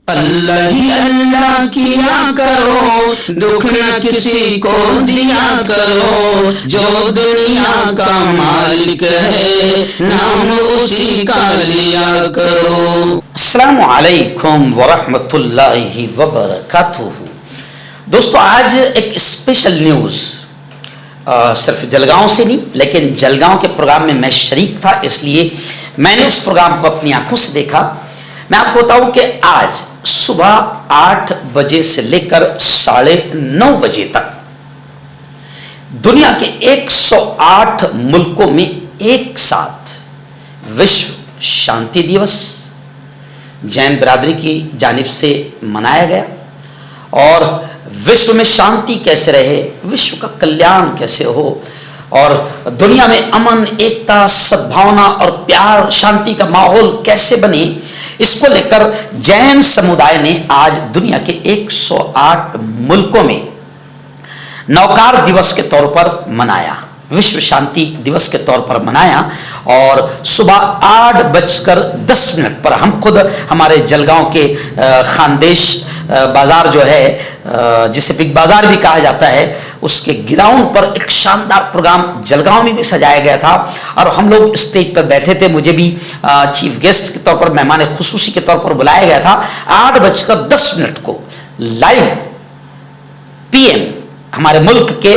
अल्लाह ही अल्लाह किया करो, दुख न किसी को दिया करो, जो दुनिया का मालिक है नाम उसी का लिया करो। अस्सलामु अलैकुम वरहमतुल्लाहि वबरकातुहू। दोस्तों, आज एक स्पेशल न्यूज़ सिर्फ जलगांव से नहीं, लेकिन जलगांव के प्रोग्राम में मैं शरीक था, इसलिए मैंने उस प्रोग्राम को अपनी आंखों से देखा। मैं आपको बताऊं कि आज सुबह 8 बजे से लेकर 9:30 बजे तक दुनिया के 108 मुल्कों में एक साथ विश्व शांति दिवस जैन बिरादरी की जानिब से मनाया गया। और विश्व में शांति कैसे रहे, विश्व का कल्याण कैसे हो और दुनिया में अमन, एकता, सद्भावना और प्यार, शांति का माहौल कैसे बने, इसको लेकर जैन समुदाय ने आज दुनिया के 108 मुल्कों में नवकार दिवस के तौर पर मनाया, विश्व शांति दिवस के तौर पर मनाया। और सुबह 8:10 पर हम खुद हमारे जलगांव के खानदेश बाजार जो है, जिसे बिग बाजार भी कहा जाता है, उसके ग्राउंड पर एक शानदार प्रोग्राम जलगांव में भी सजाया गया था और हम लोग स्टेज पर बैठे थे। मुझे भी चीफ गेस्ट के तौर पर, मेहमान खुसूसी के तौर पर बुलाया गया था। 8:10 को लाइव पीएम हमारे मुल्क के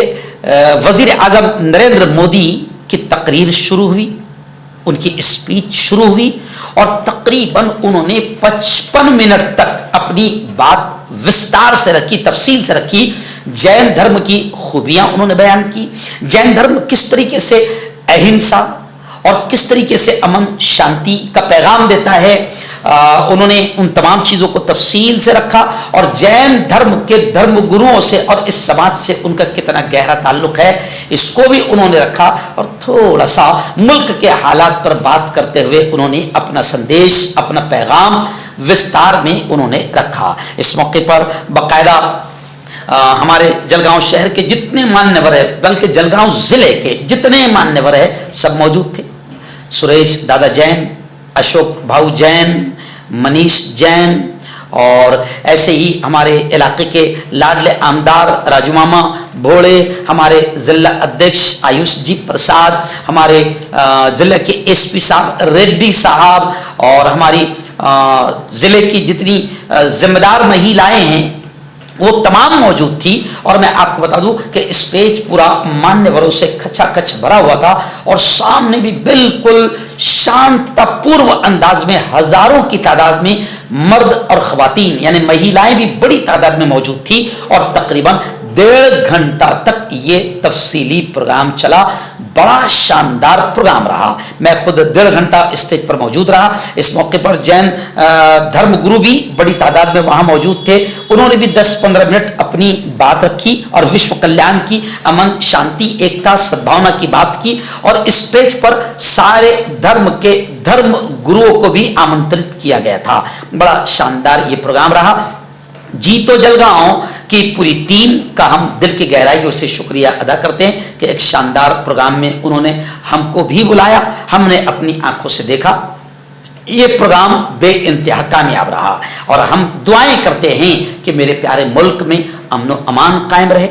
वजीर आजम नरेंद्र मोदी की तकरीर शुरू हुई, उनकी स्पीच शुरू हुई और तकरीबन उन्होंने 55 मिनट तक अपनी बात विस्तार से रखी, तफसील से रखी। जैन धर्म की खूबियां उन्होंने बयान की, जैन धर्म किस तरीके से अहिंसा और किस तरीके से अमन शांति का पैगाम देता है। उन्होंने उन तमाम चीज़ों को तफसील से रखा और जैन धर्म के धर्म गुरुओं से और इस समाज से उनका कितना गहरा ताल्लुक है, इसको भी उन्होंने रखा। और थोड़ा सा मुल्क के हालात पर बात करते हुए उन्होंने अपना संदेश, अपना पैगाम विस्तार में उन्होंने रखा। इस मौके पर बाकायदा हमारे जलगांव शहर के जितने मान्यवर है, बल्कि जलगांव जिले के जितने मान्यवर है, सब मौजूद थे। सुरेश दादा जैन, अशोक भाऊ जैन, मनीष जैन और ऐसे ही हमारे इलाके के लाडले आमदार राजू मामा भोड़े, हमारे जिला अध्यक्ष आयुष जी प्रसाद, हमारे जिले के एसपी साहब रेड्डी साहब और हमारी जिले की जितनी जिम्मेदार महिलाएं हैं वो तमाम मौजूद थी। और मैं आपको बता दूं कि स्टेज पूरा मान्यवरों से खचाखच भरा हुआ था और सामने भी बिल्कुल शांततापूर्व अंदाज में हजारों की तादाद में मर्द और खवातीन यानी महिलाएं भी बड़ी तादाद में मौजूद थी और तकरीबन 1.5 घंटा तक ये तफसीली प्रोग्राम चला। बड़ा शानदार प्रोग्राम रहा। मैं खुद 1.5 घंटा स्टेज पर मौजूद रहा। इस मौके पर जैन धर्म गुरु भी बड़ी तादाद में वहां मौजूद थे। उन्होंने भी 10-15 मिनट अपनी बात रखी और विश्व कल्याण की, अमन शांति एकता सद्भावना की बात की। और स्टेज पर सारे धर्म के धर्म गुरुओं को भी आमंत्रित किया गया था। बड़ा शानदार ये प्रोग्राम रहा। जी तो जलगांव की पूरी टीम का हम दिल की गहराइयों से शुक्रिया अदा करते हैं कि एक शानदार प्रोग्राम में उन्होंने हमको भी बुलाया, हमने अपनी आंखों से देखा। ये प्रोग्राम बेइंतहा कामयाब रहा और हम दुआएं करते हैं कि मेरे प्यारे मुल्क में अमन व अमान कायम रहे।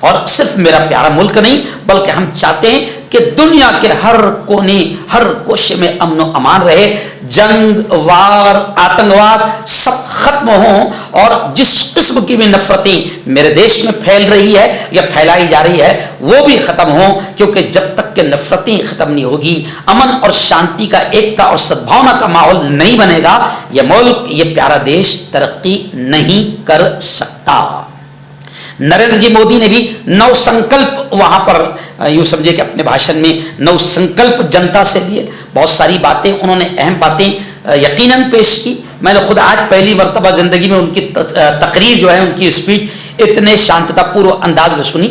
और सिर्फ मेरा प्यारा मुल्क नहीं, बल्कि हम चाहते हैं कि दुनिया के हर कोने, हर कोशे में अमन व अमान रहे। जंग, वार, आतंकवाद सब खत्म हो और जिस किस्म की भी नफरतें मेरे देश में फैल रही है या फैलाई जा रही है वो भी खत्म हो, क्योंकि जब तक के नफरतें खत्म नहीं होगी, अमन और शांति का, एकता और सद्भावना का माहौल नहीं बनेगा, यह मुल्क, यह प्यारा देश तरक्की नहीं कर सकता। नरेंद्र जी मोदी ने भी 9 संकल्प वहां पर यूं समझे कि अपने भाषण में 9 संकल्प जनता से लिए। बहुत सारी बातें उन्होंने, अहम बातें यकीनन पेश की। मैंने खुद आज पहली मर्तबा जिंदगी में उनकी तकरीर जो है, उनकी स्पीच इतने शांततापूर्व अंदाज में सुनी।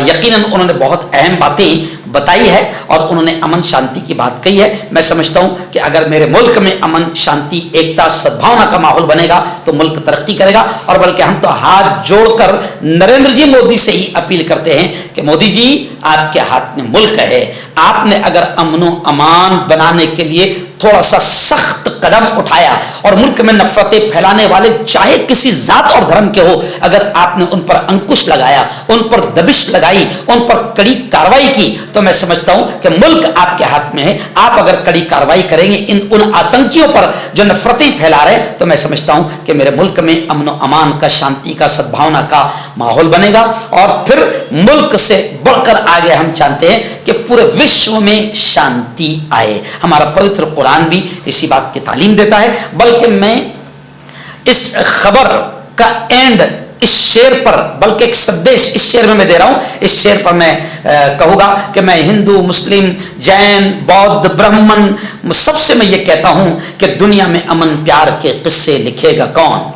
यकीनन उन्होंने बहुत अहम बातें बताई है और उन्होंने अमन शांति की बात कही है। मैं समझता हूं कि अगर मेरे मुल्क में अमन शांति एकता सद्भावना का माहौल बनेगा तो मुल्क तरक्की करेगा। और बल्कि हम तो हाथ जोड़कर नरेंद्र जी मोदी से ही अपील करते हैं कि मोदी जी, आपके हाथ में मुल्क है, आपने अगर अमनो अमान बनाने के लिए थोड़ा सा सख्त कदम उठाया और मुल्क में नफरतें फैलाने वाले चाहे किसी जात और धर्म के हो, अगर आपने उन पर अंकुश लगाया, उन पर दबिश लगाई, उन पर कड़ी कार्रवाई की, तो मैं समझता हूं कि मुल्क आपके हाथ में है। आप अगर कड़ी कार्रवाई करेंगे उन आतंकियों पर जो नफरतें फैला रहे, तो मैं समझता हूं कि मेरे मुल्क में अमन अमान का, शांति का, सद्भावना का माहौल बनेगा। और फिर मुल्क से बढ़कर आगे हम चाहते हैं कि पूरे विश्व में शांति आए। हमारा पवित्र कुरान भी इसी बात की तालीम देता है। बल्कि मैं इस खबर का एंड इस शेर पर, बल्कि एक संदेश इस शेर में मैं दे रहा हूं। इस शेर पर मैं कहूंगा कि मैं हिंदू, मुस्लिम, जैन, बौद्ध, ब्राह्मण, सबसे मैं ये कहता हूं कि दुनिया में अमन प्यार के किस्से लिखेगा कौन?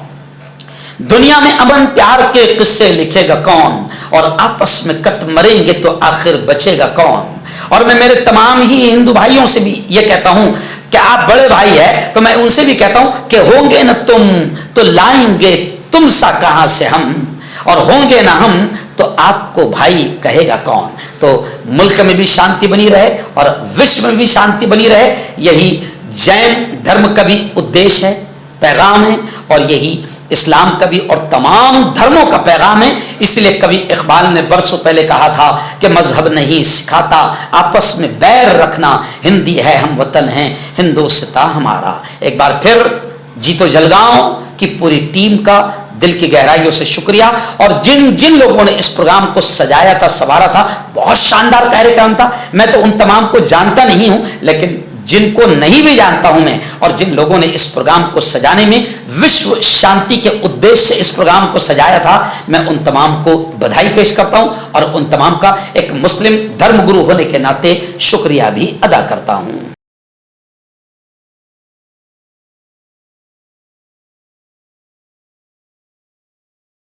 दुनिया में अमन प्यार के किस्से लिखेगा कौन? और आपस में कट मरेंगे तो आखिर बचेगा कौन? और मैं मेरे तमाम ही हिंदू भाइयों से भी ये कहता हूं कि आप बड़े भाई है, तो मैं उनसे भी कहता हूं कि होंगे न तुम तो लाएंगे तुम सा कहां से हम, और होंगे ना हम तो आपको भाई कहेगा कौन? तो मुल्क में भी शांति बनी रहे और विश्व में भी शांति बनी रहे, यही जैन धर्म का भी उद्देश्य है, पैगाम है, और यही इस्लाम का भी और तमाम धर्मों का पैगाम है। इसलिए कवि इकबाल ने बरसों पहले कहा था कि मजहब नहीं सिखाता आपस में बैर रखना, हिंदी है हम वतन है हिंदुस्ता हमारा। एक बार फिर जीतो जलगांव की पूरी टीम का दिल की गहराइयों से शुक्रिया। और जिन जिन लोगों ने इस प्रोग्राम को सजाया था, संवारा था, बहुत शानदार कार्यक्रम था। मैं तो उन तमाम को जानता नहीं हूं, लेकिन जिनको नहीं भी जानता हूं मैं, और जिन लोगों ने इस प्रोग्राम को सजाने में विश्व शांति के उद्देश्य से इस प्रोग्राम को सजाया था, मैं उन तमाम को बधाई पेश करता हूं और उन तमाम का एक मुस्लिम धर्मगुरु होने के नाते शुक्रिया भी अदा करता हूं।